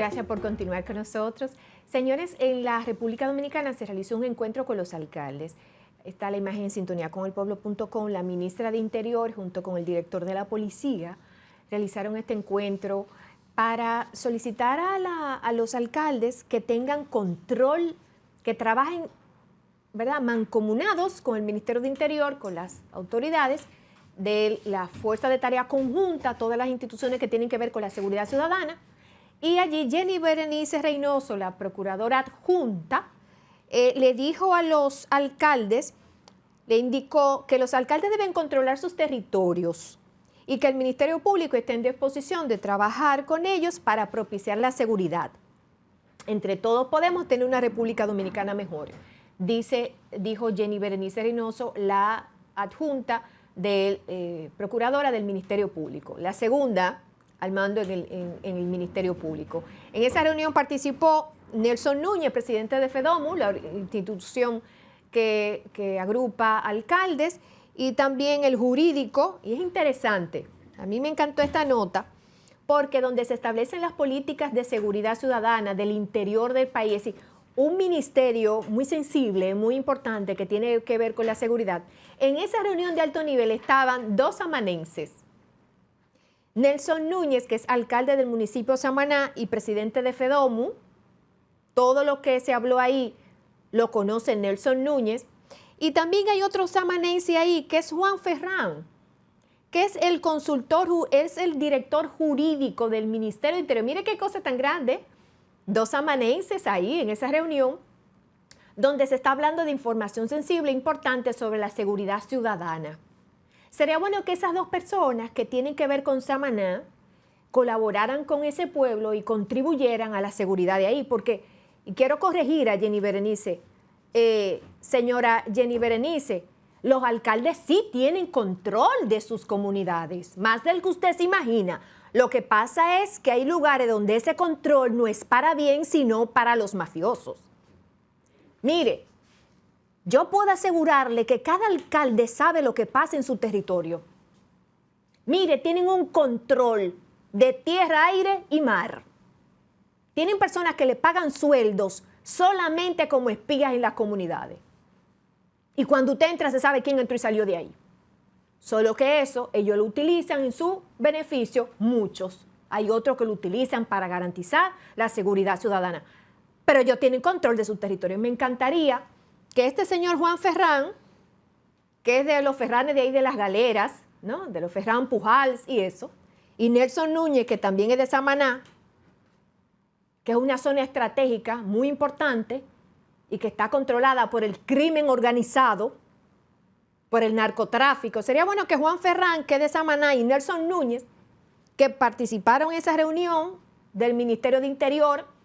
Gracias por continuar con nosotros. Señores, en la República Dominicana se realizó un encuentro con los alcaldes. Está la imagen en sintonía con elpueblo.com. La ministra de Interior junto con el director de la policía realizaron este encuentro para solicitar a los alcaldes que tengan control, que trabajen, ¿verdad?, mancomunados con el Ministerio de Interior, con las autoridades de la Fuerza de Tarea Conjunta, todas las instituciones que tienen que ver con la seguridad ciudadana. Y allí Jenny Berenice Reynoso, la procuradora adjunta, le dijo a los alcaldes, le indicó que los alcaldes deben controlar sus territorios y que el Ministerio Público esté en disposición de trabajar con ellos para propiciar la seguridad. Entre todos podemos tener una República Dominicana mejor, dijo Jenny Berenice Reynoso, la adjunta procuradora del Ministerio Público. La segunda al mando en el Ministerio Público. En esa reunión participó Nelson Núñez, presidente de FEDOMU, la institución que agrupa alcaldes, y también el jurídico, y es interesante, a mí me encantó esta nota, porque donde se establecen las políticas de seguridad ciudadana del interior del país, es decir, un ministerio muy sensible, muy importante, que tiene que ver con la seguridad. En esa reunión de alto nivel estaban dos samanenses, Nelson Núñez, que es alcalde del municipio de Samaná y presidente de FEDOMU. Todo lo que se habló ahí lo conoce Nelson Núñez. Y también hay otro samanense ahí, que es Juan Ferrán, que es el consultor, es el director jurídico del Ministerio de Interior. Mire qué cosa tan grande. Dos samanenses ahí en esa reunión, donde se está hablando de información sensible e importante sobre la seguridad ciudadana. Sería bueno que esas dos personas que tienen que ver con Samaná colaboraran con ese pueblo y contribuyeran a la seguridad de ahí, porque, y quiero corregir a Jenny Berenice, señora Jenny Berenice, los alcaldes sí tienen control de sus comunidades, más del que usted se imagina. Lo que pasa es que hay lugares donde ese control no es para bien, sino para los mafiosos. Mire, yo puedo asegurarle que cada alcalde sabe lo que pasa en su territorio. Mire, tienen un control de tierra, aire y mar. Tienen personas que le pagan sueldos solamente como espías en las comunidades. Y cuando usted entra se sabe quién entró y salió de ahí. Solo que eso ellos lo utilizan en su beneficio, muchos. Hay otros que lo utilizan para garantizar la seguridad ciudadana. Pero ellos tienen control de su territorio. Me encantaría que este señor Juan Ferrán, que es de los Ferranes de ahí de las Galeras, ¿no?, de los Ferrán Pujals y eso, y Nelson Núñez, que también es de Samaná, que es una zona estratégica muy importante y que está controlada por el crimen organizado, por el narcotráfico. Sería bueno que Juan Ferrán, que es de Samaná, y Nelson Núñez, que participaron en esa reunión del Ministerio de Interior,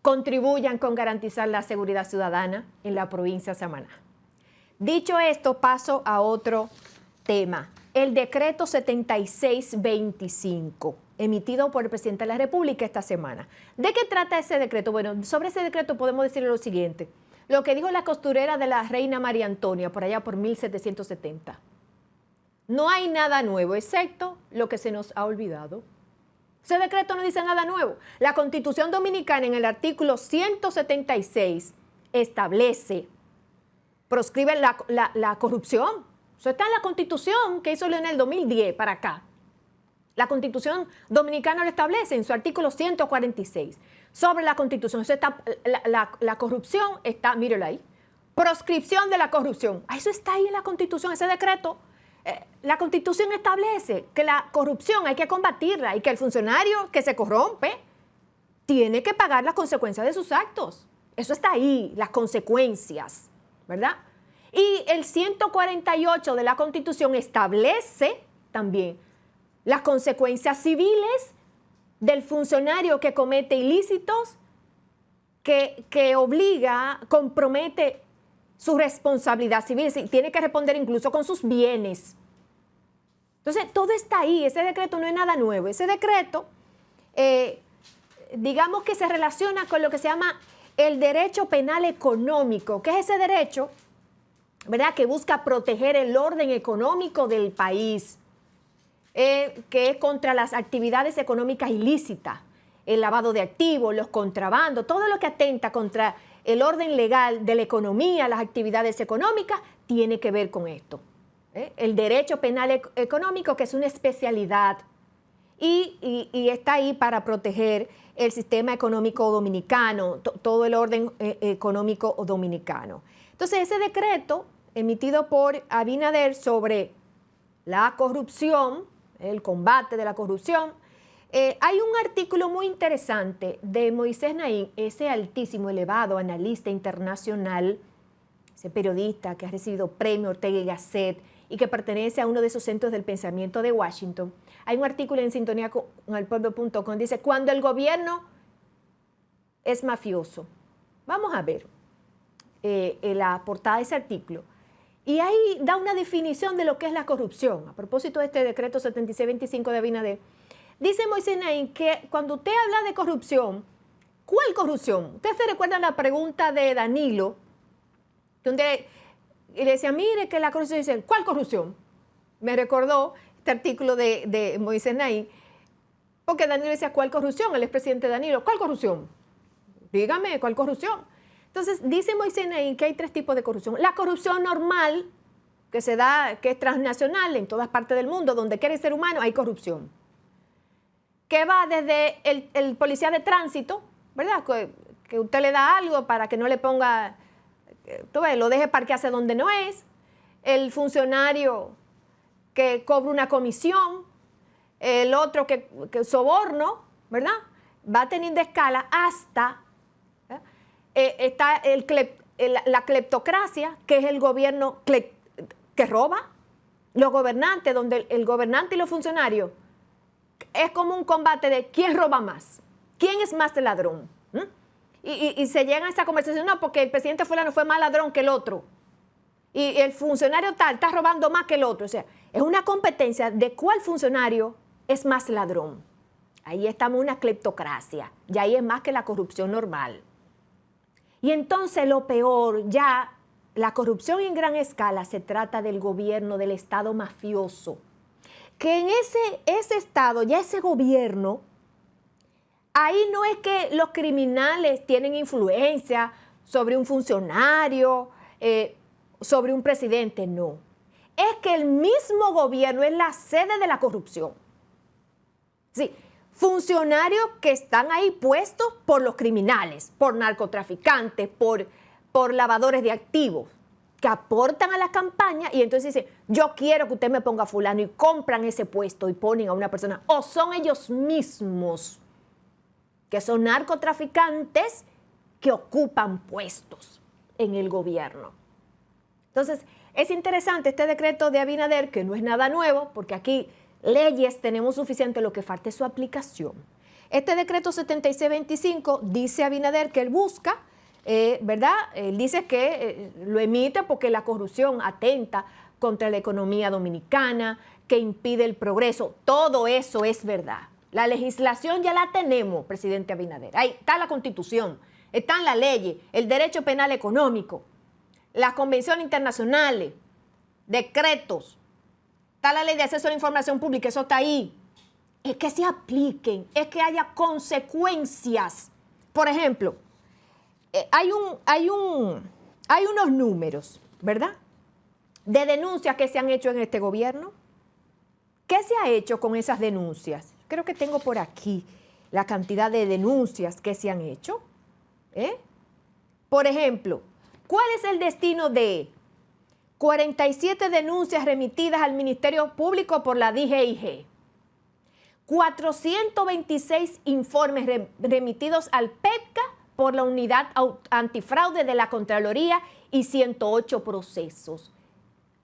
contribuyan con garantizar la seguridad ciudadana en la provincia de Samaná. Dicho esto, paso a otro tema. El decreto 7625, emitido por el presidente de la República esta semana. ¿De qué trata ese decreto? Bueno, sobre ese decreto podemos decirle lo siguiente. Lo que dijo la costurera de la reina María Antonia por allá por 1770. No hay nada nuevo, excepto lo que se nos ha olvidado. Ese decreto no dice nada nuevo. La Constitución Dominicana en el artículo 176 establece, proscribe la corrupción. Eso está en la Constitución que hizo en el 2010 para acá. La Constitución Dominicana lo establece en su artículo 146. Sobre la Constitución, eso está, la corrupción está, mírelo ahí, proscripción de la corrupción. Eso está ahí en la Constitución, ese decreto. La Constitución establece que la corrupción hay que combatirla y que el funcionario que se corrompe tiene que pagar las consecuencias de sus actos. Eso está ahí, las consecuencias, ¿verdad? Y el 148 de la Constitución establece también las consecuencias civiles del funcionario que comete ilícitos, que obliga, compromete su responsabilidad civil, tiene que responder incluso con sus bienes. Entonces, todo está ahí, ese decreto no es nada nuevo. Ese decreto, digamos que se relaciona con lo que se llama el derecho penal económico, que es ese derecho, ¿verdad?, que busca proteger el orden económico del país, que es contra las actividades económicas ilícitas. el lavado de activos, los contrabandos, todo lo que atenta contra el orden legal de la economía, las actividades económicas, tiene que ver con esto. El derecho penal económico, que es una especialidad y está ahí para proteger el sistema económico dominicano, todo el orden económico dominicano. Entonces, ese decreto emitido por Abinader sobre la corrupción, el combate de la corrupción, hay un artículo muy interesante de Moisés Naim, ese altísimo, elevado analista internacional, ese periodista que ha recibido premio Ortega y Gasset y que pertenece a uno de esos centros del pensamiento de Washington. Hay un artículo en sintonía con el pueblo.com, dice, cuando el gobierno es mafioso. Vamos a ver la portada de ese artículo. Y ahí da una definición de lo que es la corrupción. A propósito de este decreto 7625 de Abinader, dice Moisés Naim que cuando usted habla de corrupción, ¿cuál corrupción? Usted se recuerda la pregunta de Danilo, donde le decía, mire que la corrupción, dice, ¿cuál corrupción? Me recordó este artículo de Moisés Naim, porque Danilo decía, ¿cuál corrupción? El expresidente Danilo, ¿cuál corrupción? Dígame, ¿cuál corrupción? Entonces, dice Moisés Naim que hay tres tipos de corrupción. La corrupción normal, que se da, que es transnacional en todas partes del mundo, donde quiera el ser humano, hay corrupción. Que va desde el policía de tránsito, ¿verdad? Que usted le da algo para que no le ponga, lo deje parquearse donde no es. El funcionario que cobra una comisión, el otro que soborno, ¿verdad? Va teniendo escala hasta... está la cleptocracia, que es el gobierno que roba, los gobernantes, donde el gobernante y los funcionarios es como un combate de quién roba más, quién es más ladrón. Y se llega a esa conversación, no, porque el presidente fulano fue más ladrón que el otro, y el funcionario tal está robando más que el otro. O sea, es una competencia de cuál funcionario es más ladrón. Ahí estamos en una cleptocracia, y ahí es más que la corrupción normal. Y entonces lo peor, ya la corrupción en gran escala se trata del gobierno, del Estado mafioso. Que en ese Estado, ya ese gobierno, ahí no es que los criminales tienen influencia sobre un funcionario, sobre un presidente, no. Es que el mismo gobierno es la sede de la corrupción. Sí. Funcionarios que están ahí puestos por los criminales, por narcotraficantes, por lavadores de activos, que aportan a la campaña y entonces dicen, yo quiero que usted me ponga fulano y compran ese puesto y ponen a una persona. O son ellos mismos, que son narcotraficantes que ocupan puestos en el gobierno. Entonces, es interesante este decreto de Abinader, que no es nada nuevo, porque aquí... leyes tenemos suficiente, lo que falta es su aplicación. Este decreto 7625 dice Abinader que él busca, ¿verdad? Él dice que lo emite porque la corrupción atenta contra la economía dominicana, que impide el progreso. Todo eso es verdad. La legislación ya la tenemos, presidente Abinader. Ahí está la Constitución, están las leyes, el derecho penal económico, las convenciones internacionales, decretos. Está la ley de acceso a la información pública, eso está ahí. Es que se apliquen, es que haya consecuencias. Por ejemplo, hay unos números, ¿verdad?, de denuncias que se han hecho en este gobierno. ¿Qué se ha hecho con esas denuncias? Creo que tengo por aquí la cantidad de denuncias que se han hecho. Por ejemplo, ¿cuál es el destino de 47 denuncias remitidas al Ministerio Público por la DGIG, 426 informes remitidos al PEPCA por la Unidad Antifraude de la Contraloría y 108 procesos?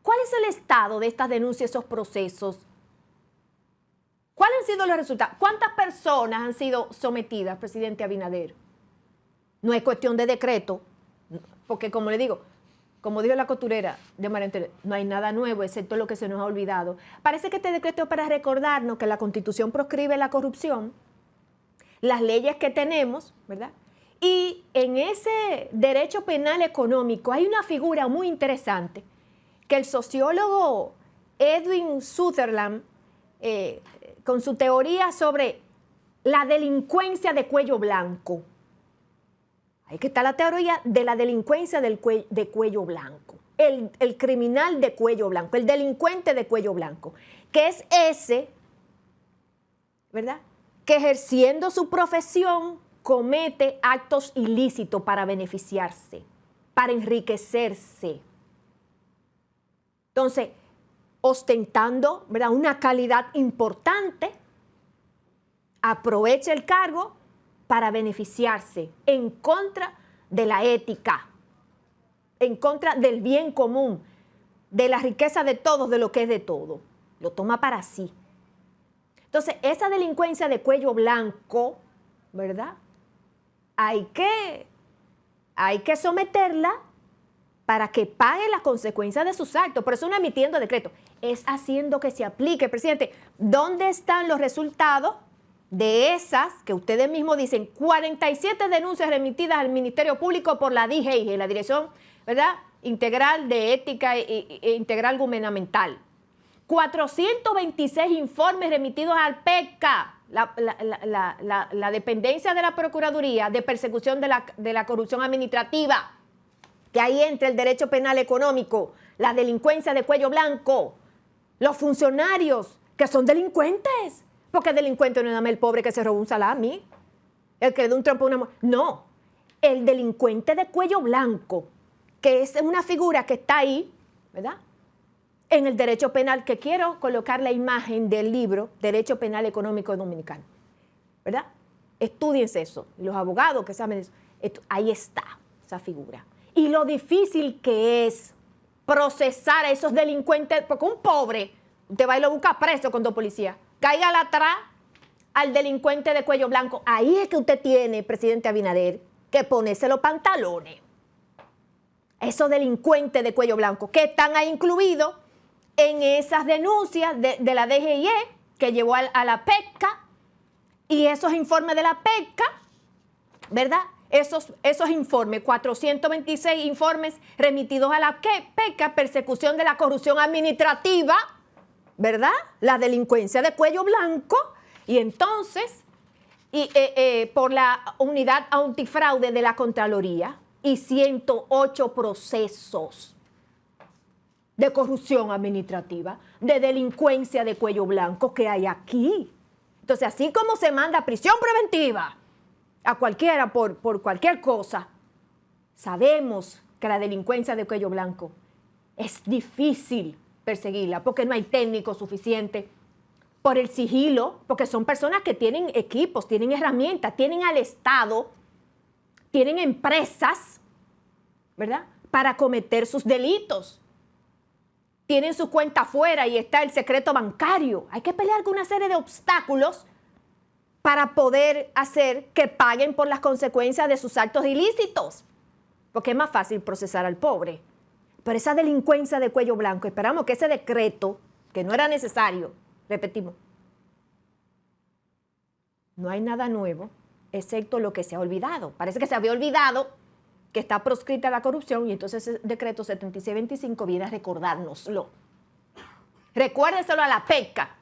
¿Cuál es el estado de estas denuncias, esos procesos? ¿Cuáles han sido los resultados? ¿Cuántas personas han sido sometidas, presidente Abinader? No es cuestión de decreto, porque como le digo, como dijo la costurera de María Antonia, no hay nada nuevo excepto lo que se nos ha olvidado. Parece que este decreto es para recordarnos que la Constitución proscribe la corrupción, las leyes que tenemos, ¿verdad? Y en ese derecho penal económico hay una figura muy interesante que el sociólogo Edwin Sutherland, con su teoría sobre la delincuencia de cuello blanco. Ahí que está la teoría de la delincuencia de cuello blanco. El criminal de cuello blanco, el delincuente de cuello blanco, que es ese, ¿verdad?, que ejerciendo su profesión comete actos ilícitos para beneficiarse, para enriquecerse. Entonces, ostentando, ¿verdad?, una calidad importante, aprovecha el cargo para beneficiarse en contra de la ética, en contra del bien común, de la riqueza de todos, de lo que es de todo. Lo toma para sí. Entonces, esa delincuencia de cuello blanco, ¿verdad?, hay que someterla para que pague las consecuencias de sus actos. Por eso no emitiendo decreto, es haciendo que se aplique. Presidente, ¿dónde están los resultados de esas que ustedes mismos dicen, 47 denuncias remitidas al Ministerio Público por la DGI, la Dirección, ¿verdad?, Integral de Ética e Integral Gubernamental? 426 informes remitidos al PECA, la dependencia de la Procuraduría de Persecución de la Corrupción Administrativa, que ahí entra el derecho penal económico, la delincuencia de cuello blanco, los funcionarios que son delincuentes. Porque delincuente no es nada más el pobre que se robó un salami, el que le da un trompo a una mujer. No, el delincuente de cuello blanco, que es una figura que está ahí, ¿verdad?, en el derecho penal, que quiero colocar la imagen del libro Derecho Penal Económico Dominicano, ¿verdad? Estudiense eso, los abogados que saben eso, ahí está esa figura. Y lo difícil que es procesar a esos delincuentes, porque un pobre, usted va y lo busca preso con dos policías, caiga atrás al delincuente de cuello blanco. Ahí es que usted tiene, presidente Abinader, que ponerse los pantalones. Esos delincuentes de cuello blanco que están ahí incluidos en esas denuncias de la DGIE que llevó a la PECA, y esos informes de la PECA, ¿verdad? Esos informes, 426 informes remitidos a la PECA, persecución de la corrupción administrativa, ¿verdad?, la delincuencia de cuello blanco, y entonces, por la unidad antifraude de la Contraloría, y 108 procesos de corrupción administrativa, de delincuencia de cuello blanco que hay aquí. Entonces, así como se manda prisión preventiva a cualquiera por cualquier cosa, sabemos que la delincuencia de cuello blanco es difícil perseguirla porque no hay técnicos suficientes, por el sigilo, porque son personas que tienen equipos, tienen herramientas, tienen al Estado, tienen empresas, ¿verdad?, para cometer sus delitos. Tienen su cuenta afuera y está el secreto bancario. Hay que pelear con una serie de obstáculos para poder hacer que paguen por las consecuencias de sus actos ilícitos, porque es más fácil procesar al pobre. Pero esa delincuencia de cuello blanco, esperamos que ese decreto, que no era necesario, repetimos, no hay nada nuevo, excepto lo que se ha olvidado. Parece que se había olvidado que está proscrita la corrupción, y entonces el decreto 7625 viene a recordárnoslo. Recuérdenselo a la PECA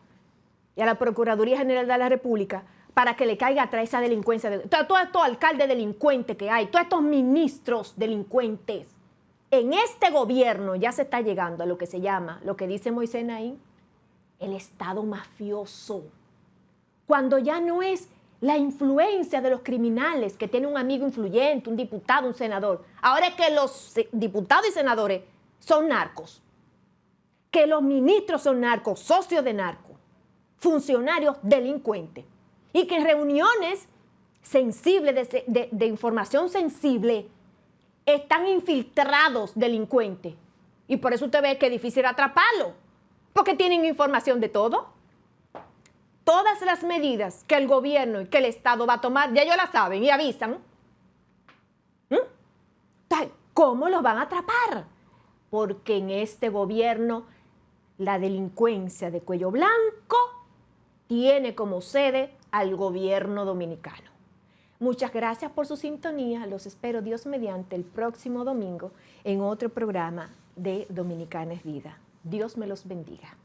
y a la Procuraduría General de la República para que le caiga atrás esa delincuencia. Todos estos alcaldes delincuentes que hay, todos estos ministros delincuentes. En este gobierno ya se está llegando a lo que se llama, lo que dice Moisés Naín, el Estado mafioso. Cuando ya no es la influencia de los criminales que tiene un amigo influyente, un diputado, un senador. Ahora es que los diputados y senadores son narcos, que los ministros son narcos, socios de narcos, funcionarios delincuentes, y que en reuniones sensibles, de información sensible, están infiltrados delincuentes. Y por eso usted ve que es difícil atraparlo, porque tienen información de todo. Todas las medidas que el gobierno y que el Estado va a tomar, ya ellos las saben y avisan. Entonces, ¿cómo los van a atrapar? Porque en este gobierno la delincuencia de cuello blanco tiene como sede al gobierno dominicano. Muchas gracias por su sintonía. Los espero, Dios mediante, el próximo domingo en otro programa de Dominicana es Vida. Dios me los bendiga.